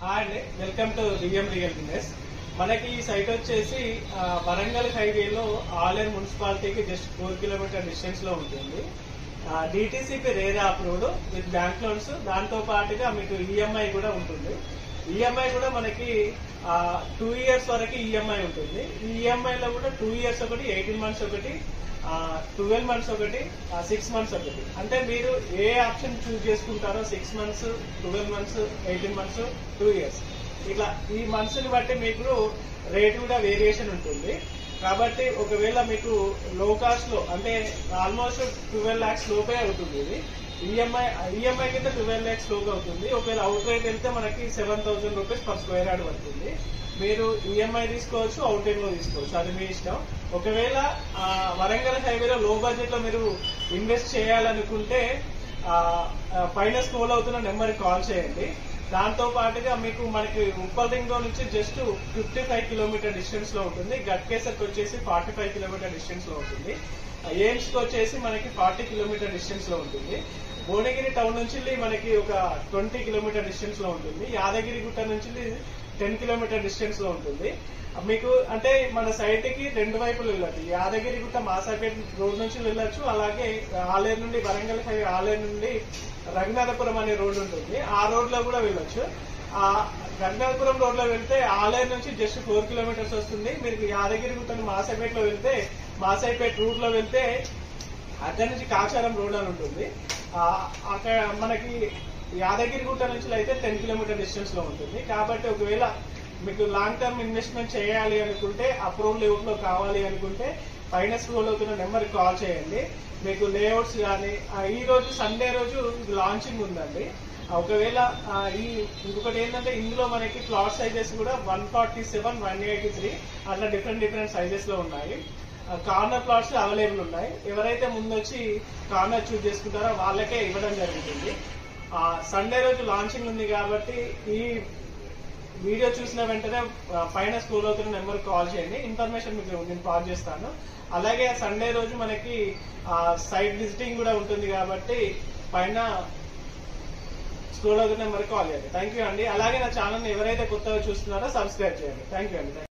And welcome to రియం real business. మనకి ఈ సైట్ వచ్చేసి వరంగల్ హైవేలో ఆలేరు మున్సిపాలిటీకి జస్ట్ 4 కిలోమీటర్ డిస్టెన్స్ లో ఉంటుంది. DTCP RERA approved with bank loans, దాంతో పాటుగా మీకు ఈఎంఐ కూడా ఉంటుంది. ఈఎంఐ కూడా మనకి 2 years వరకు ఈఎంఐ ఉంటుంది. ఈ ఈఎంఐ లో కూడా 2 years ఒకటి, 18 months ఒకటి, 12 months ఒకటి, 6 months ఒకటి. అంటే మీరు ఏ ఆప్షన్ చూస్ చేసుకుంటారో 6 months, 12 months, 18 months, 2 years ఇట్లా ఈ మంత్స్ ని బట్టి మీకు రేట్ కూడా వేరియేషన్ ఉంటుంది. కాబట్టి ఒకవేళ మీకు లో కాస్ట్ లో అంటే ఆల్మోస్ట్ 12 lakhs లోపే అవుతుంది. ఇది ఈఎంఐ కింద 12 lakhs లోగా అవుతుంది. ఒకవేళ అవుట్ రేట్ వెళ్తే మనకి 7,000 rupees per square yard పడుతుంది. మీరు ఈఎంఐ తీసుకోవచ్చు, అవుట్ రేట్ లో తీసుకోవచ్చు, అది మీ ఇష్టం. ఒకవేళ వరంగల్ హైవేలో లో బడ్జెట్ లో మీరు ఇన్వెస్ట్ చేయాలనుకుంటే పైన స్క్రోల్ అవుతున్న నెంబర్ కాల్ చేయండి. దాంతో పాటుగా మీకు మనకి ఉప్పల్ రింగ్ రోడ్ నుంచి జస్ట్ 55 కిలోమీటర్ డిస్టెన్స్ లో ఉంటుంది. గట్కేసర్ కి వచ్చేసి 45 కిలోమీటర్ డిస్టెన్స్ లో ఉంటుంది. ఎయిమ్స్ కి వచ్చేసి మనకి 40 కిలోమీటర్ డిస్టెన్స్ లో ఉంటుంది. భువనగిరి టౌన్ నుంచి మనకి ఒక 20 కిలోమీటర్ డిస్టెన్స్ లో ఉంటుంది. యాదగిరి గుట్ట నుంచి 10 కిలోమీటర్ డిస్టెన్స్ లో ఉంటుంది. మీకు అంటే మన సైట్ కి 2 వైపులు వెళ్ళచ్చు. యాదగిరి గుట్ట మాసాపేట రోడ్ నుంచి వెళ్ళొచ్చు, అలాగే ఆలేరు నుండి వరంగల్ హైవే ఆలేరు నుండి రఘునాథపురం అనే రోడ్ ఉంటుంది, ఆ రోడ్ లో కూడా వెళ్ళొచ్చు. ఆ రఘునాథపురం రోడ్ లో వెళ్తే ఆలేరు నుంచి జస్ట్ 4 kilometers వస్తుంది. మీరు యాదగిరి గుట్టను మాసాపేటలో వెళ్తే మాసాపేట రూట్ లో వెళ్తే అక్కడి నుంచి కాచారం రోడ్ అని ఉంటుంది. అక్కడ మనకి యాదగిరి గుట్ట నుంచి అయితే 10 కిలోమీటర్ డిస్టెన్స్ లో ఉంటుంది. కాబట్టి ఒకవేళ మీకు లాంగ్ టర్మ్ ఇన్వెస్ట్మెంట్ చేయాలి అనుకుంటే, అప్రూవల్ లేఅవుట్ లో కావాలి అనుకుంటే పైన స్క్రోల్ అవుతున్న నెంబర్ కాల్ చేయండి. మీకు లేఅవుట్స్ కానీ ఈ రోజు సండే రోజు లాంచింగ్ ఉందండి. ఒకవేళ ఇంకొకటి ఏంటంటే ఇందులో మనకి ప్లాట్ సైజెస్ కూడా 147, 183 అట్లా డిఫరెంట్ సైజెస్ లో ఉన్నాయి. కార్నర్ ప్లాట్స్ అవైలబుల్ ఉన్నాయి. ఎవరైతే ముందు వచ్చి కార్నర్ చూస్ చేసుకుంటారో వాళ్ళకే ఇవ్వడం జరుగుతుంది. సండే రోజు లాంచింగ్ ఉంది కాబట్టి ఈ వీడియో చూసిన వెంటనే పైన స్క్రోల్ అవుతున్న నెంబర్ కాల్ చేయండి. ఇన్ఫర్మేషన్ మీకు నేను పాస్ చేస్తాను. అలాగే సండే రోజు మనకి సైట్ విజిటింగ్ కూడా ఉంటుంది కాబట్టి పైన స్క్రోల్ అవుతున్న నెంబర్ కాల్ చేయండి. థ్యాంక్ యూ అండి. అలాగే నా ఛానల్ ని ఎవరైతే కొత్తగా చూస్తున్నారో సబ్స్క్రైబ్ చేయండి. థ్యాంక్ యూ అండి.